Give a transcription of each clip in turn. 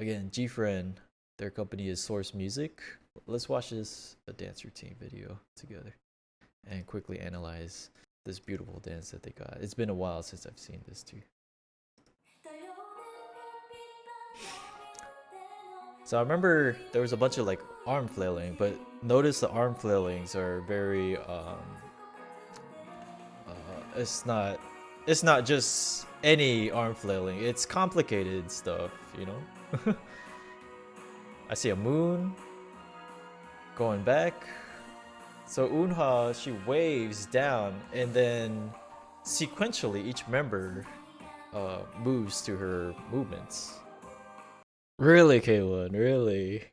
Again, GFriend, their company is Source Music. Let's watch this a dance routine video together and quickly analyze this beautiful dance that they got. It's been a while since I've seen this too. So I remember there was a bunch of like arm flailing, but notice the arm flailings are very it's not just any arm flailing. It's complicated stuff, you know? I see a moon going back. So Eunha, she waves down and then sequentially each member moves to her movements. Really, K1? Really?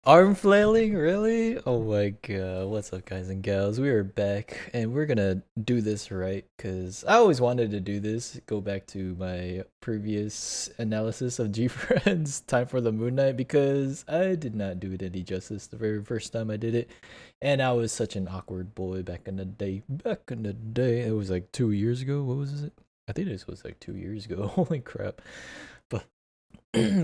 Arm flailing? Really? Oh my god. What's up, guys and gals? We are back and we're gonna do this right because I always wanted to do this. Go back to my previous analysis of GFriend's Time for the Moon Knight because I did not do it any justice the very first time I did it. And I was such an awkward boy back in the day. Back in the day. It was like 2 years ago. What was it? I think this was like 2 years ago. Holy crap.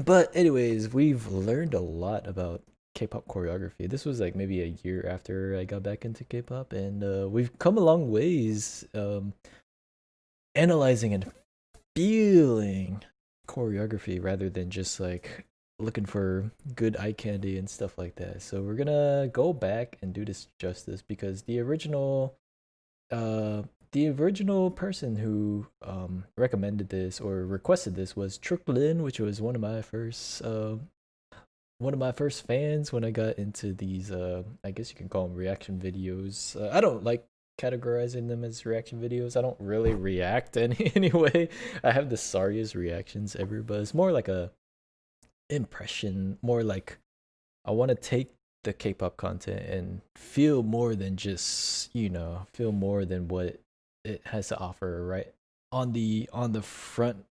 But anyways, we've learned a lot about K-pop choreography. This was like maybe a year after I got back into K-pop, and we've come a long ways analyzing and feeling choreography rather than just like looking for good eye candy and stuff like that. So we're gonna go back and do this justice because the original person who recommended this or requested this was Truklin, which was one of my first fans when I got into these I guess you can call them reaction videos. I don't like categorizing them as reaction videos. I don't really react anyway. I have the sorriest reactions ever, but it's more like a impression, more like I want to take the K-pop content and feel more than just, feel more than what it has to offer right on the front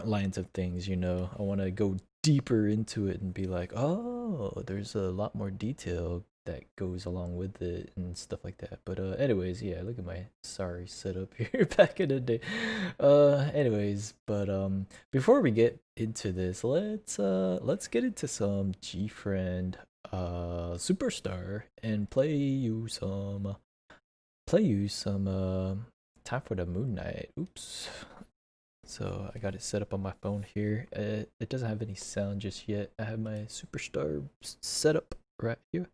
lines of things. I want to go deeper into it and be like, oh, there's a lot more detail that goes along with it and stuff like that. But anyways, yeah, look at my sorry setup here back in the day. Anyways, but before we get into this, let's get into some GFriend SuperStar and play you some Time for the Moon Knight. Oops. So I got it set up on my phone here. It doesn't have any sound just yet. I have my SuperStar set up right here.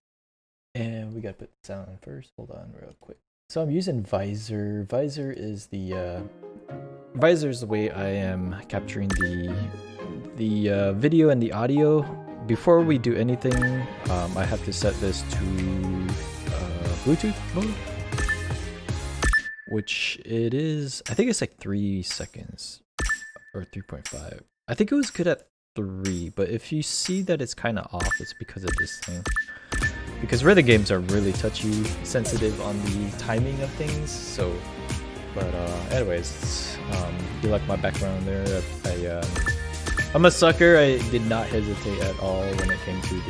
And we gotta put the sound on first. Hold on real quick. So I'm using Visor. Visor is the way I am capturing the video and the audio. Before we do anything, I have to set this to Bluetooth mode, which it is, I think it's like 3 seconds or 3.5. I think it was good at 3, but if you see that it's kind of off, it's because of this thing. Because rhythm games are really touchy, sensitive on the timing of things. So, but anyways, you like my background there? I'm a sucker. I did not hesitate at all when it came to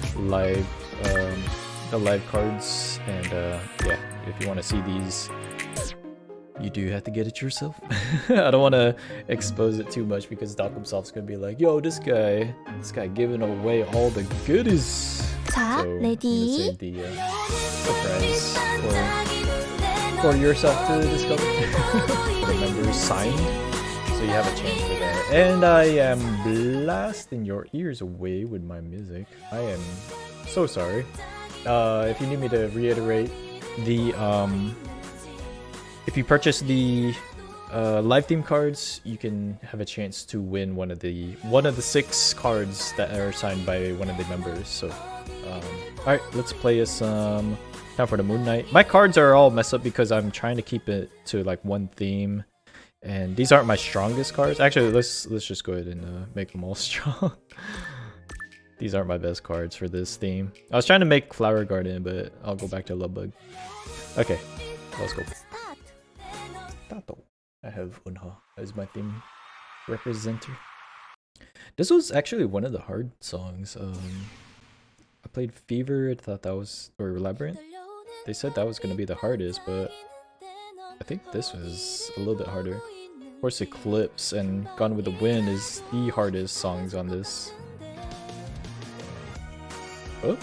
the live cards, and yeah, if you want to see these, you do have to get it yourself. I don't want to expose it too much because Dokumsoft's gonna be like, yo, this guy giving away all the goodies. 자, So 레디. save the surprise for yourself to discover. The members signed, so you have a chance for that. And I am blasting your ears away with my music. I am so sorry. If you need me to reiterate, if you purchase the live theme cards, you can have a chance to win one of the 6 cards that are signed by one of the members. So, all right, let's play some Time for the Moon Knight. My cards are all messed up because I'm trying to keep it to like one theme, and these aren't my strongest cards. Actually, let's just go ahead and make them all strong. These aren't my best cards for this theme. I was trying to make Flower Garden, but I'll go back to Love Bug. Okay, let's go. Tato. I have Unha as my theme representer. This was actually one of the hard songs. I played Fever, thought that was, or Labyrinth. They said that was gonna be the hardest, but I think this was a little bit harder. Of course, Eclipse and Gone with the Wind is the hardest songs on this. Oh?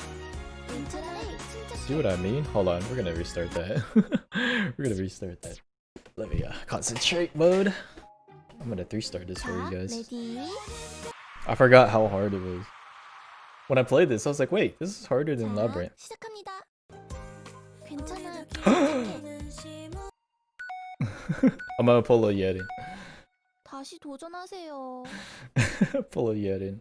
See what I mean? Hold on, we're gonna restart that. We're gonna restart that. Let me concentrate mode. I'm gonna 3-star this for you guys. I forgot how hard it was. When I played this, I was like, wait, this is harder than Labyrinth. I'm gonna pull a Yerin. 다시 도전하세요. Pull a Yerin.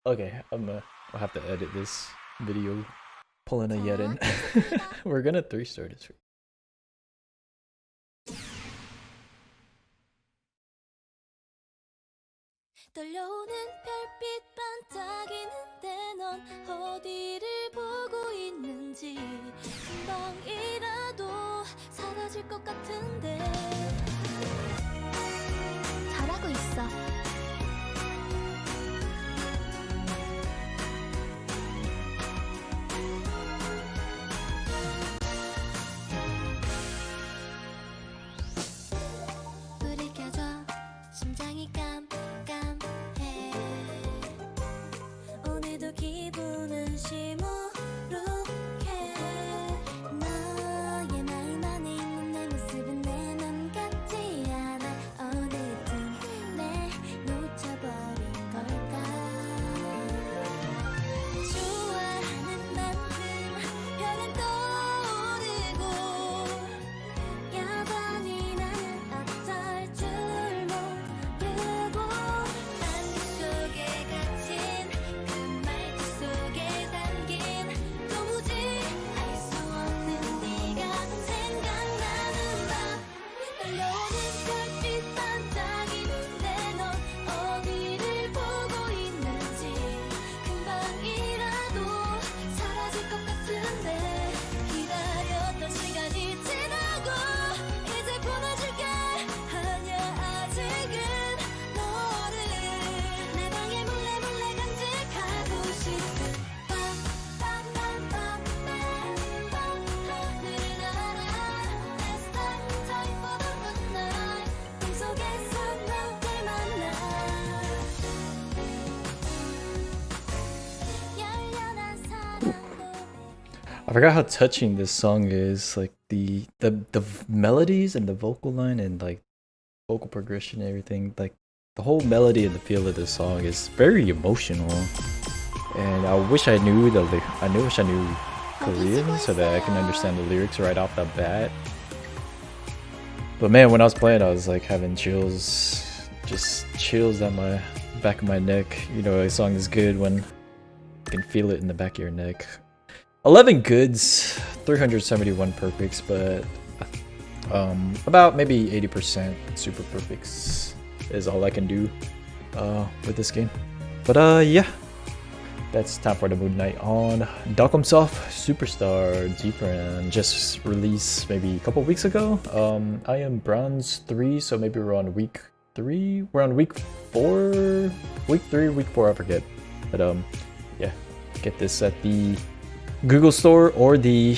Okay, I'll have to edit this video. Pulling a Yerin. We're gonna 3-star this. 떨려오는 별빛 반짝이는데 넌 어디를 보고 있는지 금방이라도 사라질 것 같은데 잘하고 있어. 불이 켜져 심장이 깜깜해 오늘도 기분은 시무룩해 너의 마음 안에 있는 내 모습은 내 맘 같지 않아 어느쯤 내 놓쳐버린 걸까 좋아하는 만큼 별은 떠오르고 여전히 나는 어쩔 줄 모르고 안개 속에 갇힌 그 말투 속에 담긴 도무지 알 수 없는 네가 생각나는 밤 떨려오는 별빛 반짝이는데 넌 어디를 보고 있는지 금방이라도 사라질 것 같은데 기다렸던 시간이 지나고 이제 보내줄게 아니야 아직은 너를 내 방에 몰래 간직하고 싶은 하늘을 날아 It's time for the good night 꿈속에서 너를 만나 열렬한 사랑도 I forgot how touching this song is. Like the melodies and the vocal line and like vocal progression and everything. Like the whole melody and the feel of this song is very emotional. And I wish I knew I wish I knew Korean so that I can understand the lyrics right off the bat. But man, when I was playing, I was like having chills, just chills down my back of my neck. You know, a song is good when you can feel it in the back of your neck. 11 goods, 371 perfects, but about maybe 80% super perfects is all I can do with this game. But yeah, that's time for the Moon Knight on Soft SuperStar GFriend just released maybe a couple weeks ago. I am bronze 3, so maybe we're on week 3. We're on week 4, week 3, week 4, I forget. But yeah, get this at the Google Store or the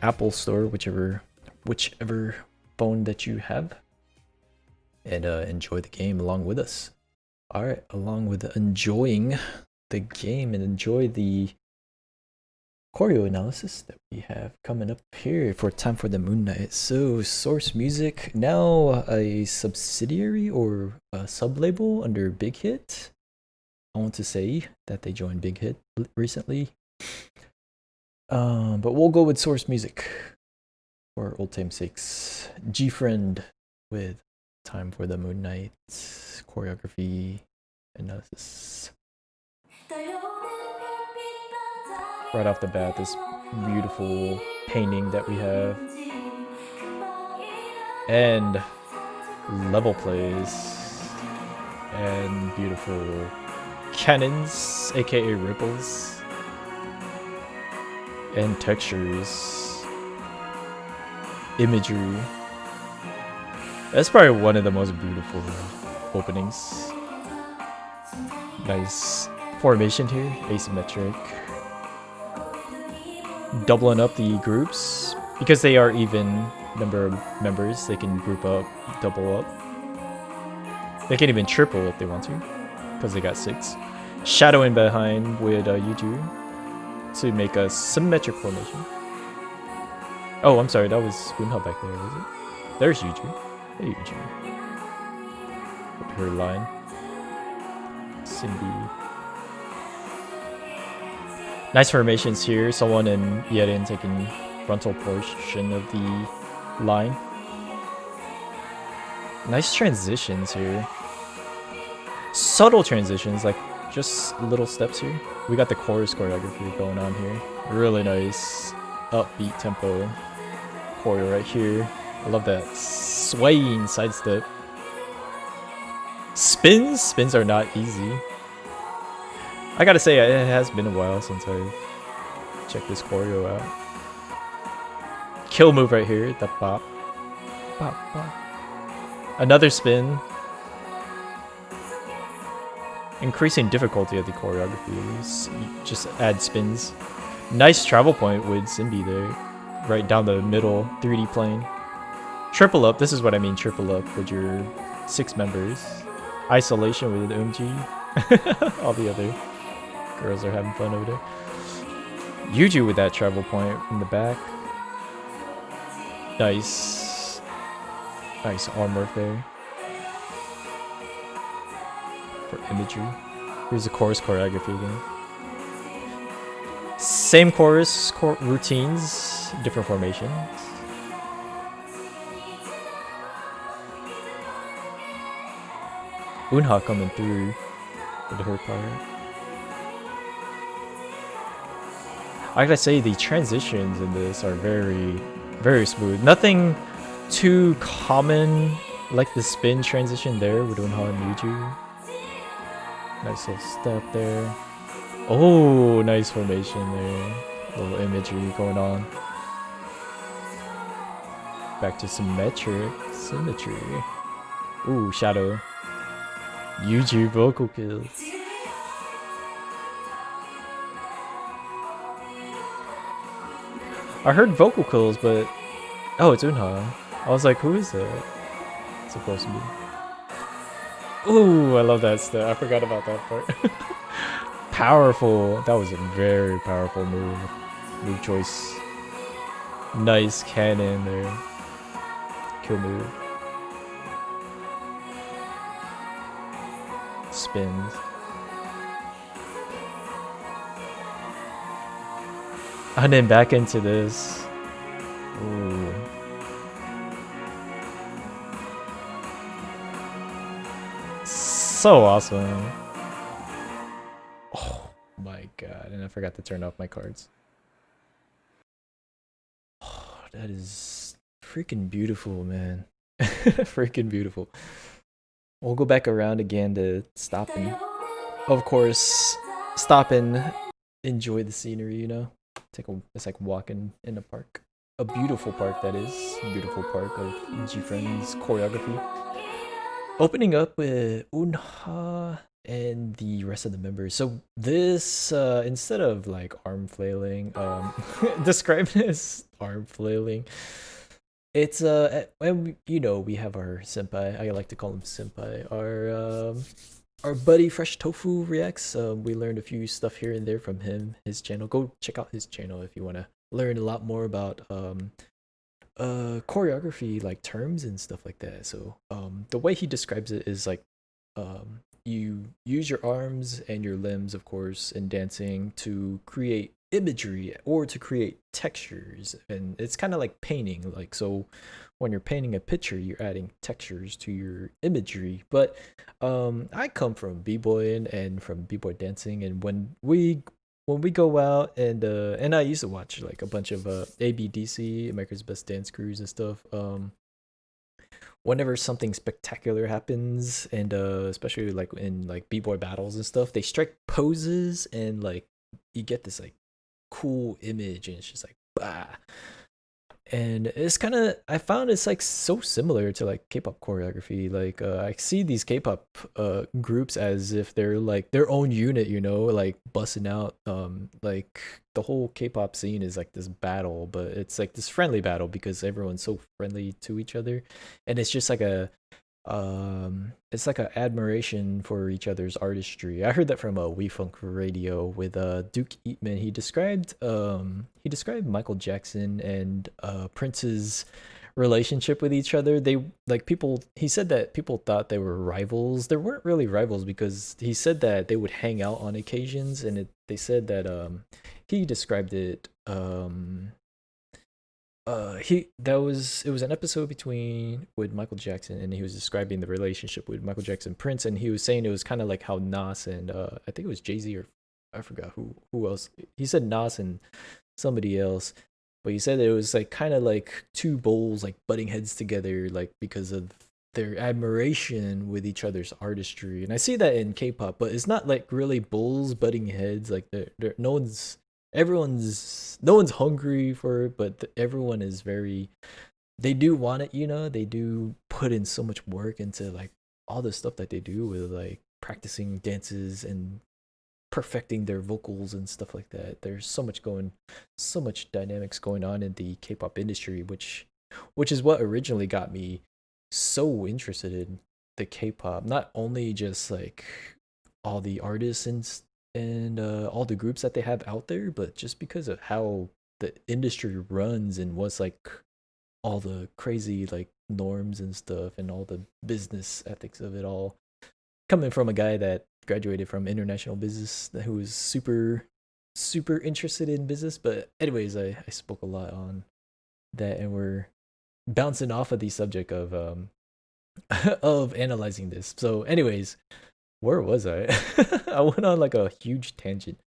Apple Store, whichever phone that you have, and enjoy the game along with us. All right, along with enjoying the game and enjoy the choreo analysis that we have coming up here for time for the Moon Knight. So Source Music, now a subsidiary or a sub-label under Big Hit. I want to say that they joined Big Hit recently. But we'll go with Source Music for old time's sakes. GFriend with time for the Moon Knight choreography analysis. Right off the bat, this beautiful painting that we have, and level plays, and beautiful cannons, aka ripples, and textures, imagery. That's probably one of the most beautiful openings. Nice formation here, asymmetric. Doubling up the groups because they are even number of members. They can group up, double up. They can even triple if they want to, because they got 6. Shadowing behind with Yuju to make a symmetric formation. Oh, I'm sorry, that was Woonha back there, was it? There's Yuju. Hey, Yuju. With her line. Cindy. Nice formations here. Sowon and Yerin taking frontal portion of the line. Nice transitions here. Subtle transitions, like just little steps here. We got the chorus choreography going on here. Really nice upbeat tempo choreo right here. I love that swaying sidestep. Spins are not easy. I gotta say, it has been a while since I've checked this choreo out. Kill move right here, the bop. Bop, bop. Another spin. Increasing difficulty of the choreography. Just add spins. Nice travel point with Simbi there. Right down the middle, 3D plane. Triple up, this is what I mean, triple up with your 6 members. Isolation with Eunji. All the other girls are having fun over there. Yuju with that travel point in the back. Nice. Nice arm work there. For imagery. Here's the chorus choreography again. Same chorus routines, different formations. Unha coming through with her part. I gotta say, the transitions in this are very, very smooth. Nothing too common like the spin transition there with Unha and Yuju. Nice little step there. Oh, nice formation there. Little imagery going on. Back to symmetry. Ooh, shadow. Yuju vocal kills. I heard vocal kills, but oh, it's Unha. I was like, who is that supposed to be? Ooh, I love that stuff. I forgot about that part. Powerful. That was a very powerful move choice. Nice cannon there. Kill move. Spins. And then back into this. Ooh. So awesome. Oh my god, and I forgot to turn off my cards. Oh, that is freaking beautiful, man. Freaking beautiful. We'll go back around again to stop and, of course, stop and enjoy the scenery, you know? It's like walking in a park. A beautiful park, that is. A beautiful park of GFriend's choreography. Opening up with Unha and the rest of the members. So this, instead of like arm flailing, described as arm flailing, it's and you know, we have our senpai. I like to call him senpai. Our buddy Fresh Tofu reacts. We learned a few stuff here and there from him, his channel. Go check out his channel if you want to learn a lot more about choreography, like terms and stuff like that. So the way he describes it is like you use your arms and your limbs, of course, in dancing to create imagery or to create textures, and it's kind of like painting. Like, so when you're painting a picture, you're adding textures to your imagery. But I come from b-boying and from b-boy dancing, and when we go out and I used to watch like a bunch of ABDC, America's Best Dance Crews and stuff. Whenever something spectacular happens, and especially like in like b-boy battles and stuff, they strike poses and like you get this like cool image, and it's just like bah. and it's kind of, I found it's like so similar to like K-pop choreography. Like I see these K-pop groups as if they're like their own unit, you know, like busting out. Like the whole K-pop scene is like this battle, but it's like this friendly battle because everyone's so friendly to each other, and it's just like a it's like a admiration for each other's artistry. I heard that from a We Funk Radio with Duke Eatman. He described Michael Jackson and Prince's relationship with each other. They like people, he said that people thought they were rivals. There weren't really rivals because he said that they would hang out on occasions, and they said that he described it it was an episode between with Michael Jackson, and he was describing the relationship with Michael Jackson and Prince, and he was saying it was kind of like how Nas and I think it was Jay-Z, or I forgot who else. He said Nas and somebody else, but he said it was like kind of like two bulls like butting heads together, like because of their admiration with each other's artistry. And I see that in K-pop, but it's not like really bulls butting heads. Like they're no one's hungry for it, but everyone is very, they do want it, you know. They do put in so much work into like all the stuff that they do with like practicing dances and perfecting their vocals and stuff like that. There's so much dynamics going on in the K-pop industry, which is what originally got me so interested in the K-pop. Not only just like all the artists and all the groups that they have out there, but just because of how the industry runs and what's like all the crazy like norms and stuff and all the business ethics of it all, coming from a guy that graduated from international business, who was super interested in business. But anyways, I spoke a lot on that, and we're bouncing off of the subject of of analyzing this. So anyways, where was I? I went on like a huge tangent.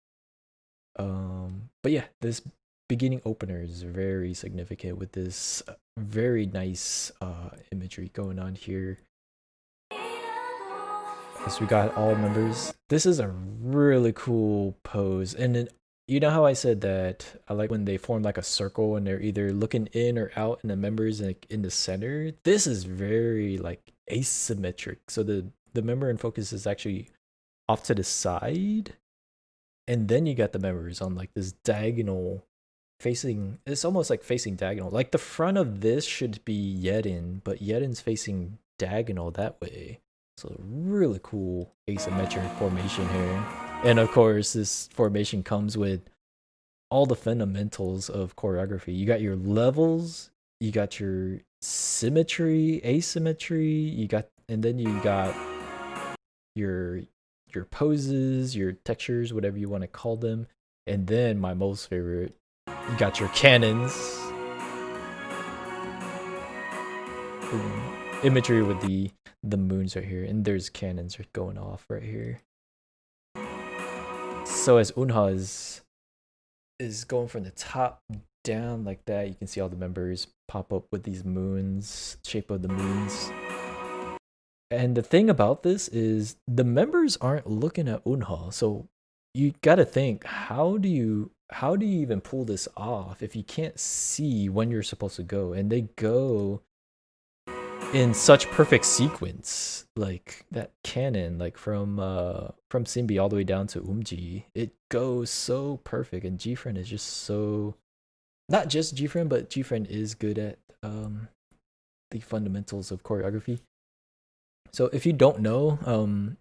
But yeah, this beginning opener is very significant with this very nice imagery going on here. So we got all members. This is a really cool pose, and then you know how I said that I like when they form like a circle and they're either looking in or out, and the members like in the center. This is very like asymmetric. So the member in focus is actually off to the side, and then you got the members on like this diagonal facing, it's almost like facing diagonal. Like the front of this should be Yerin, but Yerin's facing diagonal that way. So really cool asymmetric formation here. And of course, this formation comes with all the fundamentals of choreography. You got your levels, you got your symmetry, asymmetry, and then you got your poses, your textures, whatever you want to call them. And then my most favorite, you got your cannons. Imagery with the moons right here, and there's cannons going off right here. So as Unha is going from the top down like that, you can see all the members pop up with these moons, shape of the moons. And the thing about this is the members aren't looking at Unha, so you gotta think, how do you even pull this off if you can't see when you're supposed to go? And they go in such perfect sequence, like that cannon, like from Simbi all the way down to Umji. It goes so perfect, and GFriend is just so, not just GFriend, but GFriend is good at the fundamentals of choreography. So if you don't know,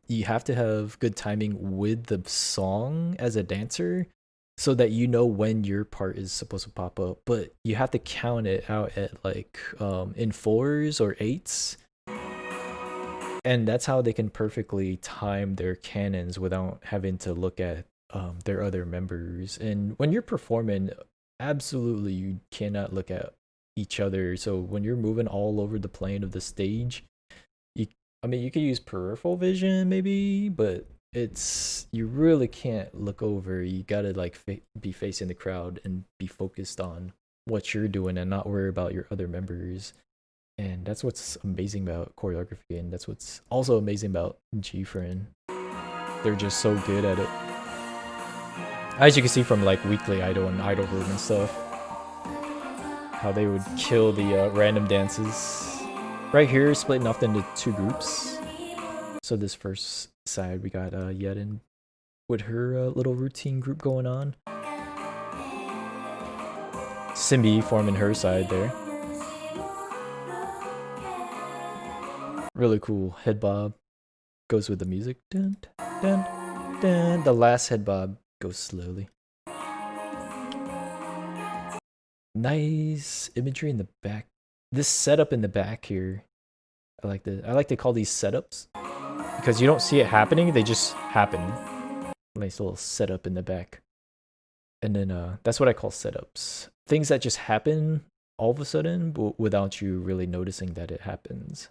you have to have good timing with the song as a dancer, so that you know when your part is supposed to pop up. But you have to count it out at like in 4s or 8s, and that's how they can perfectly time their cannons without having to look at their other members. And when you're performing, absolutely you cannot look at each other. So when you're moving all over the plane of the stage, you could use peripheral vision maybe, but you really can't look over. You gotta like be facing the crowd and be focused on what you're doing and not worry about your other members. And that's what's amazing about choreography, and that's what's also amazing about GFriend. They're just so good at it, as you can see from like Weekly Idol and Idol Room and stuff. how they would kill the random dances. Right here, splitting off into 2 groups. So this first side, we got Yerin with her little routine group going on. Simbi forming her side there. Really cool head bob. Goes with the music. Dun, dun, dun. The last head bob goes slowly. Nice imagery in the back. This setup in the back here, I like to call these setups because you don't see it happening, they just happen. Nice little setup in the back. And then that's what I call setups. Things that just happen all of a sudden without you really noticing that it happens.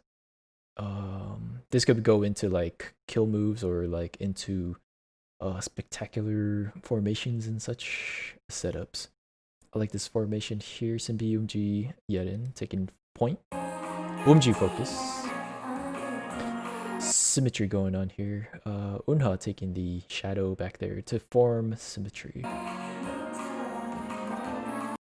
This could go into like kill moves or like into spectacular formations and such setups. I like this formation here. Simbi, Umji, Yerin taking point. Umji focus. Symmetry going on here. Unha taking the shadow back there to form symmetry.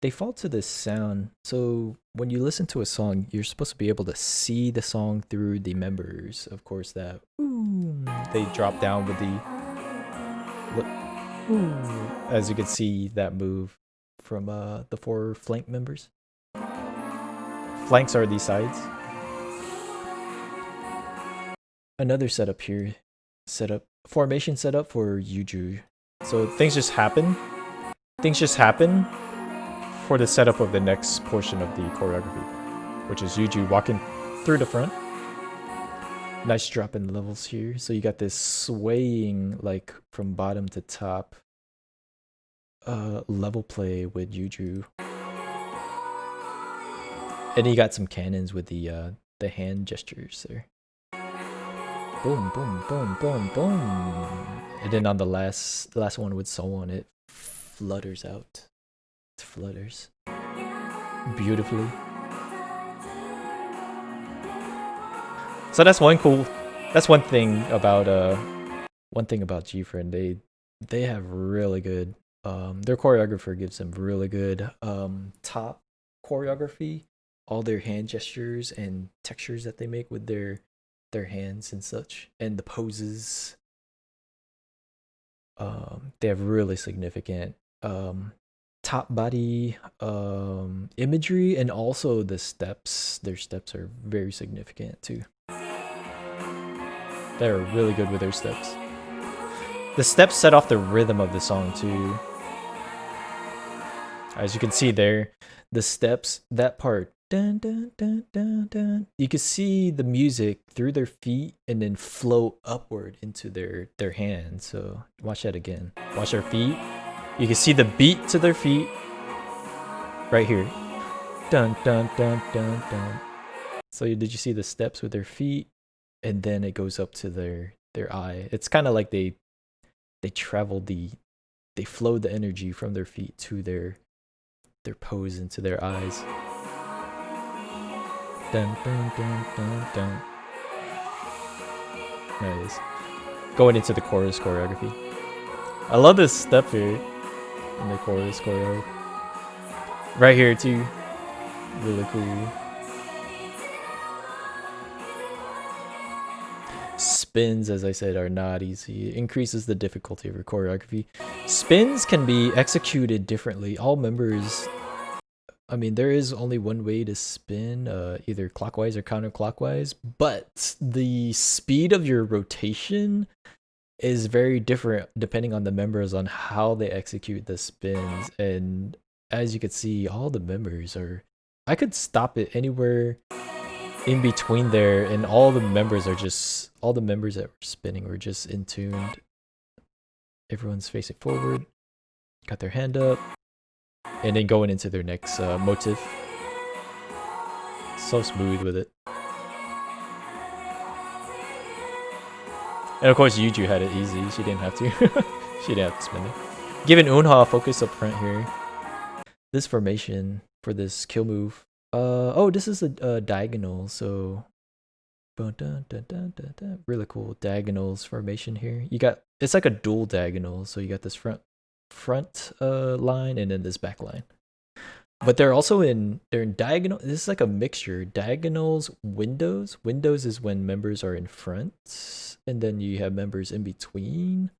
They fall to this sound. So when you listen to a song, you're supposed to be able to see the song through the members. Of course, that they drop down with the. As you can see, that move from the 4 flank members. Flanks are these sides. Another setup here. Formation setup for Yuju. So things just happen. Things just happen for the setup of the next portion of the choreography, which is Yuju walking through the front. Nice drop in levels here. So you got this swaying like from bottom to top level play with Yuju. And you got some cannons with the hand gestures there. Boom, boom, boom, boom, boom. And then on the last one with Sowon, it flutters out. It flutters beautifully. So that's one thing about GFriend. They have really good their choreographer gives them really good top choreography. All their hand gestures and textures that they make with their hands and such, and the poses. They have really significant top body imagery, and also the steps. Their steps are very significant too. They're really good with their steps. The steps set off the rhythm of the song too. As you can see there, the steps, that part, dun, dun, dun, dun, dun, you can see the music through their feet and then flow upward into their hands. So watch that again. Watch their feet. You can see the beat to their feet right here. Dun, dun, dun, dun, dun. So did you see the steps with their feet? And then it goes up to their eye. It's kind of like they flow the energy from their feet to their pose into their eyes. Dun, dun, dun, dun, dun. Nice. Going into the chorus choreography. I love this step here in the chorus choreo. Right here too. Really cool. Spins, as I said, are not easy. It increases the difficulty of your choreography. Spins can be executed differently. All members, I mean, there is only one way to spin, either clockwise or counterclockwise, but the speed of your rotation is very different depending on the members on how they execute the spins. And as you can see, all the members are, I could stop it anywhere in between there, and all the members that were spinning were just in tuned. Everyone's facing forward, got their hand up, and then going into their next motif. So smooth with it. And of course Yuju had it easy, she didn't have to. She didn't have to spin it. Giving Unha focus up front here. This formation for this kill move. Oh, this is a diagonal, so really cool diagonals formation here. You got, it's like a dual diagonal, so you got this front line and then this back line. But they're in diagonal. This is like a mixture. Diagonals, windows. Windows is when members are in front, and then you have members in between,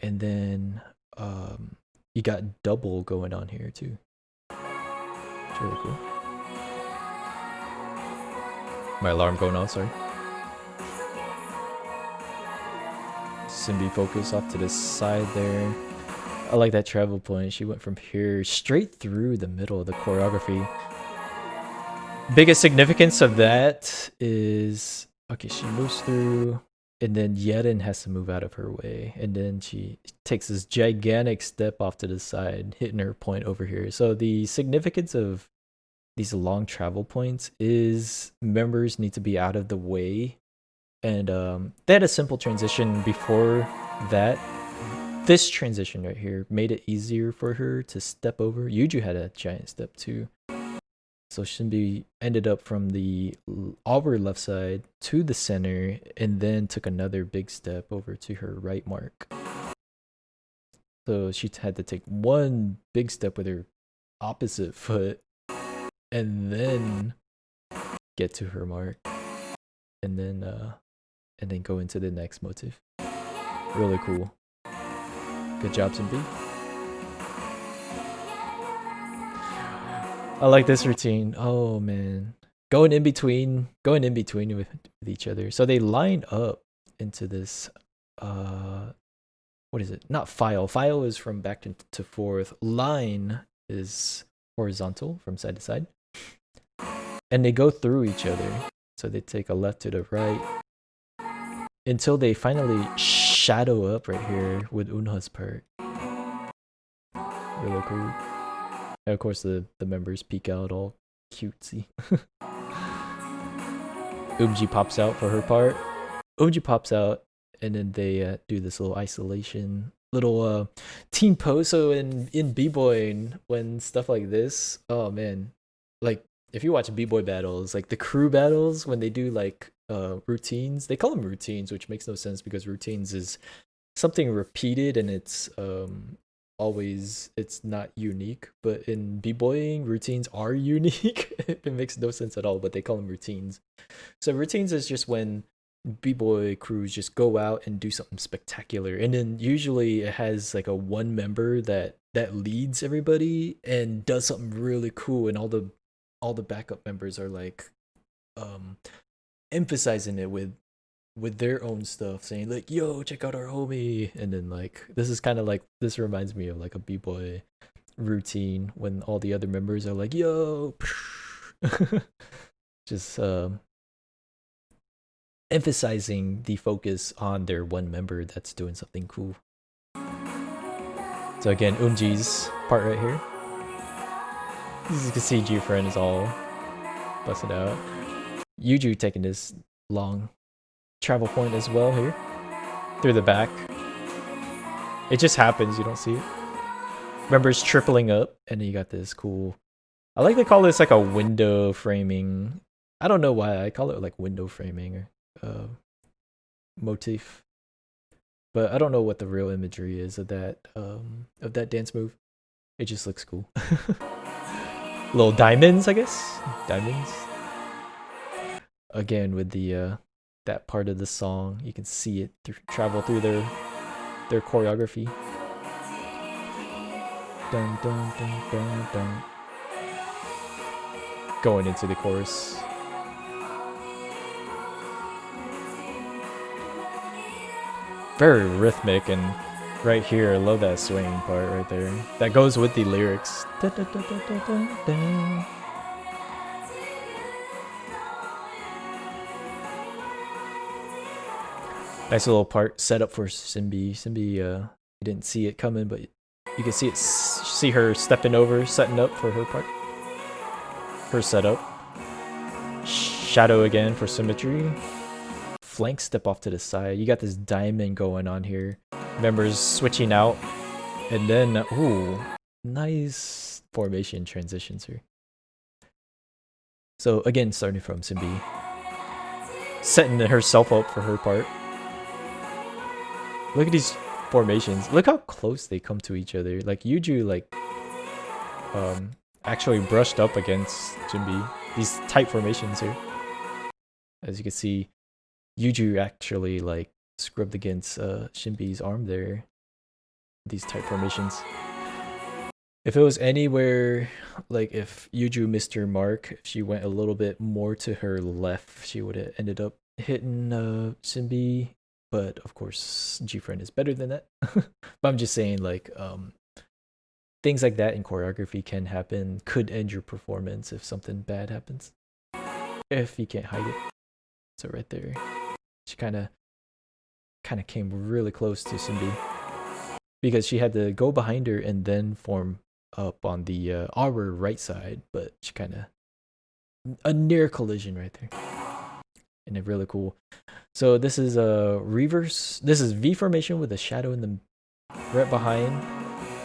and then you got double going on here too. It's really cool. My alarm going on, sorry. Simbi focus off to the side there. I like that travel point. She went from here straight through the middle of the choreography. Biggest significance of that is, okay, she moves through, and then Yerin has to move out of her way, and then she takes this gigantic step off to the side, hitting her point over here. So the significance of these long travel points is members need to be out of the way, and they had a simple transition before that. This transition right here made it easier for her to step over. Yuju had a giant step too. So Shinbi ended up from the our left side to the center, and then took another big step over to her right mark. So she had to take one big step with her opposite foot, and then get to her mark, and then go into the next motif. Really cool. Good job, Simbi. I like this routine. Oh man, going in between with each other. So they line up into this. What is it? Not file. File is from back to forth. Line is horizontal from side to side, and they go through each other. So they take a left to the right until they finally shadow up right here with Unha's part. Really cool. And of course the members peek out all cutesy. Umji pops out for her part. Umji pops out, and then they do this little isolation, little team pose. So in b-boying, when stuff like this, oh man, like if you watch b-boy battles, like the crew battles, when they do like routines, they call them routines, which makes no sense because routines is something repeated, and it's not unique. But in b-boying, routines are unique. It makes no sense at all, but they call them routines. So routines is just when b-boy crews just go out and do something spectacular, and then usually it has like a one member that leads everybody and does something really cool, and all the backup members are like emphasizing it with their own stuff, saying like, yo, check out our homie. And then like this is kind of like, this reminds me of like a b-boy routine when all the other members are like, yo. Just emphasizing the focus on their one member that's doing something cool. So again, Umji's part right here. As you can see, GFriend is all busted out. Yuju taking this long travel point as well here through the back. It just happens, you don't see it. Members tripling up, and then you got this cool, I like to call this like a window framing. I don't know why I call it like window framing or motif, but I don't know what the real imagery is of that dance move. It just looks cool. Little diamonds, I guess. Diamonds. Again with the that part of the song, you can see it travel through their choreography. Dun, dun, dun, dun, dun. Going into the chorus. Very rhythmic, and right here, I love that swinging part right there. That goes with the lyrics. Da, da, da, da, da, da, da. Nice little part set up for Simbi. Simbi, you didn't see it coming, but you can see her stepping over, setting up for her part. Her setup. Shadow again for symmetry. Flank step off to the side. You got this diamond going on here. Members switching out. And then, ooh, nice formation transitions here. So again, starting from Simbi. Setting herself up for her part. Look at these formations. Look how close they come to each other. Like Yuju, like, I actually brushed up against Jinbi. These tight formations here. As you can see, Yuju actually like scrubbed against Shinbi's arm there. These tight formations. If it was anywhere, like if Yuju missed her mark, if she went a little bit more to her left, she would have ended up hitting Shinbi. But of course, GFriend is better than that. But I'm just saying, like, things like that in choreography can happen, could end your performance if something bad happens. If you can't hide it. So right there, she kind of came really close to Shinbi. Because she had to go behind her and then form up on the our right side, but she kind of a near collision right there, and it really cool. So this is a reverse. This is V formation with a shadow in the right behind,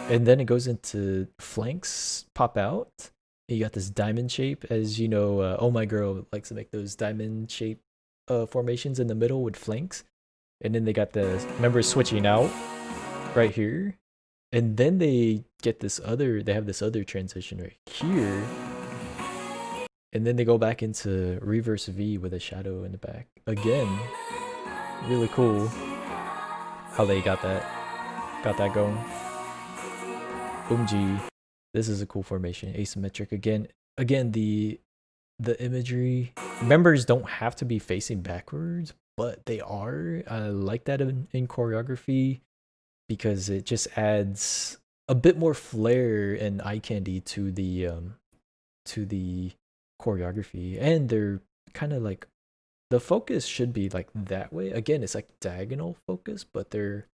and then it goes into flanks pop out. You got this diamond shape, as you know. Oh my girl likes to make those diamond shape formations in the middle with flanks, and then they got the members switching out right here. And then they get this other, they have this other transition right here. And then they go back into reverse V with a shadow in the back. Again, really cool how they got that going. Boomji, this is a cool formation, asymmetric again. Again, the imagery, members don't have to be facing backwards, but they are. I like that in choreography, because it just adds a bit more flair and eye candy to the choreography. And they're kind of like, the focus should be like that way. Again, it's like diagonal focus, but they're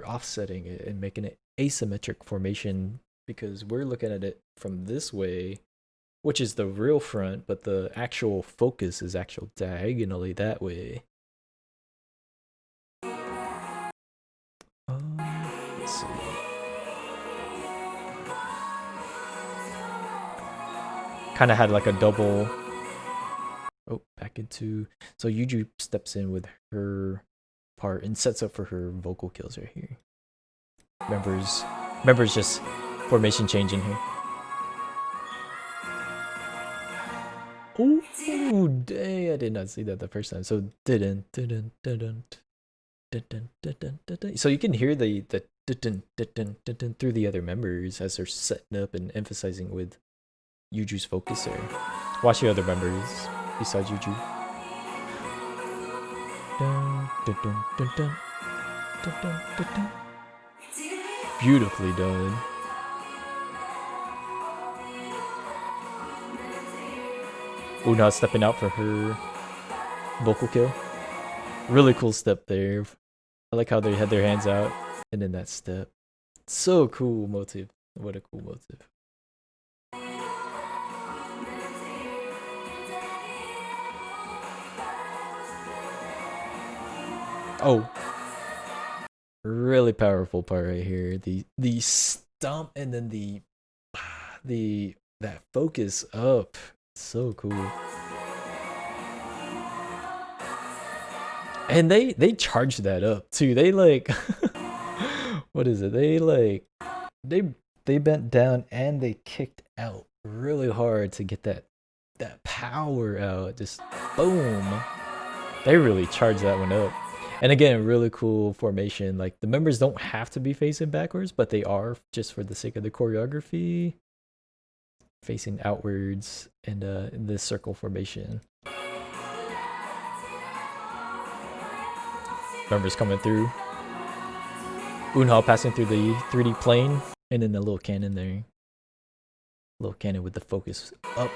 offsetting it and making it asymmetric formation, because we're looking at it from this way, which is the real front, but the actual focus is actual diagonally that way. Let's see. Kind of had like a double. Oh, back into. So Yuju steps in with her part and sets up for her vocal kills right here. Members just formation changing here. Oh, dang, I did not see that the first time. So didn't. So you can hear the through the other members as they're setting up and emphasizing with Yuju's focus there. Watch the other members besides Yuju. Beautifully done. Una stepping out for her vocal kill. Really cool step there. I like how they had their hands out and then that step. So cool motive. What a cool motive. Oh, really powerful part right here. The stomp and then that focus up. So cool. And they charged that up too. They like what is it? They bent down and they kicked out really hard to get that power out. Just boom. They really charged that one up. And again, really cool formation. Like the members don't have to be facing backwards, but they are, just for the sake of the choreography, facing outwards and in this circle formation. Members coming through. Eunha passing through the 3D plane, and then the little cannon there. Little cannon with the focus up.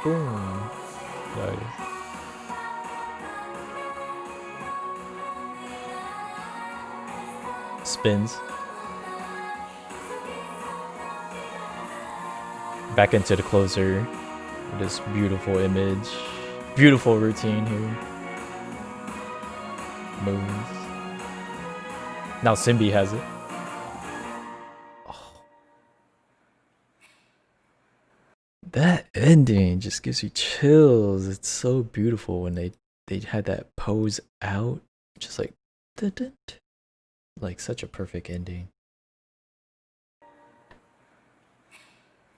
Boom. Nice. Spins. Back into the closer. This beautiful image. Beautiful routine here. Moves. Now Simbi has it. Oh. That ending just gives you chills. It's so beautiful when they had that pose out. Just like, like such a perfect ending.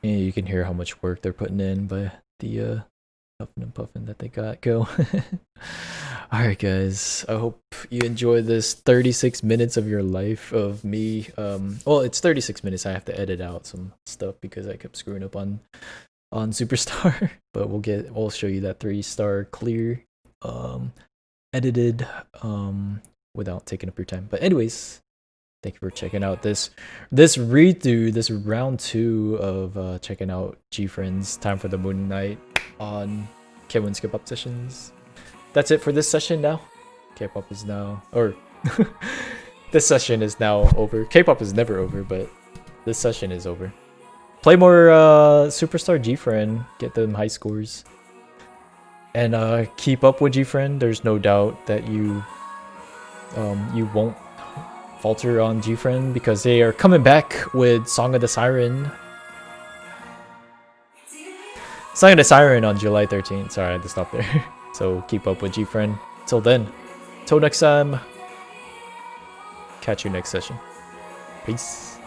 And you can hear how much work they're putting in by the puffing and puffing that they got go. Alright guys, I hope you enjoy this 36 minutes of your life of me. Well, it's 36 minutes. I have to edit out some stuff because I kept screwing up on SuperStar. But we'll show you that 3-star clear edited without taking up your time. But anyways, thank you for checking out this read-through, this round 2 of checking out GFriend's Time for the Moon Night on K1's Kpop sessions. That's it for this session now. K-pop is now, or this session is now over. K-pop is never over, but this session is over. Play more SuperStar GFriend, get them high scores, and keep up with GFriend. There's no doubt that you won't falter on GFriend because they are coming back with Song of the Siren. Song of the Siren on July 13th. Sorry, I had to stop there. So keep up with GFriend. Till then, till next time. Catch you next session. Peace.